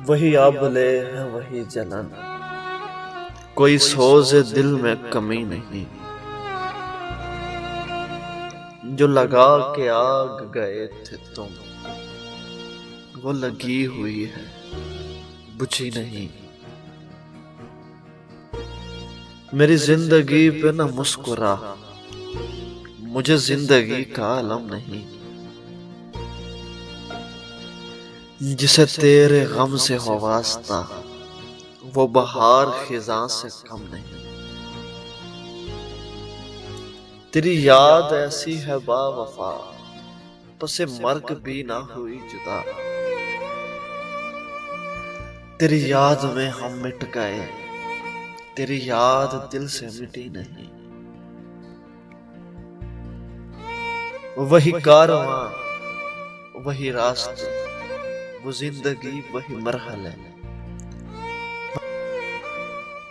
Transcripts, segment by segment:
وہی آبلے ہے وہی جلن، کوئی سوز دل میں کمی نہیں، جو لگا کے آگ گئے تھے تم وہ لگی ہوئی ہے بجھی نہیں۔ میری زندگی پہ نہ مسکرا، مجھے زندگی کا علم نہیں، جسے تیرے غم سے ہو واسطہ وہ بہار خزاں سے کم نہیں۔ تیری یاد ایسی ہے با وفا، پس مرگ بھی نہ ہوئی جدا، تیری یاد میں ہم مٹ گئے، تیری یاد دل سے مٹی نہیں۔ وہی کارواں وہی راستے، وہ زندگی وہی مرحلے،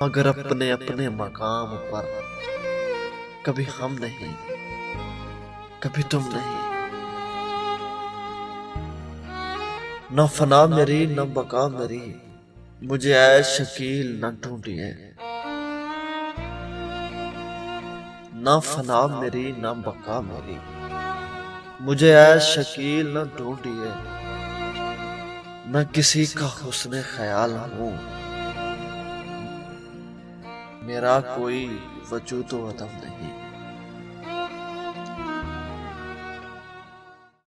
مگر اپنے اپنے مقام پر کبھی ہم نہیں، کبھی تم نہیں۔ نہ فنا میری نہ بقا میری، مجھے اے شکیل نہ ڈھونڈیے۔ نہ فنا میری نہ بقا میری، مجھے اے شکیل نہ ڈھونڈیے۔ میں کسی کا حسن خیال ہوں، میرا کوئی وجود و عدم نہیں۔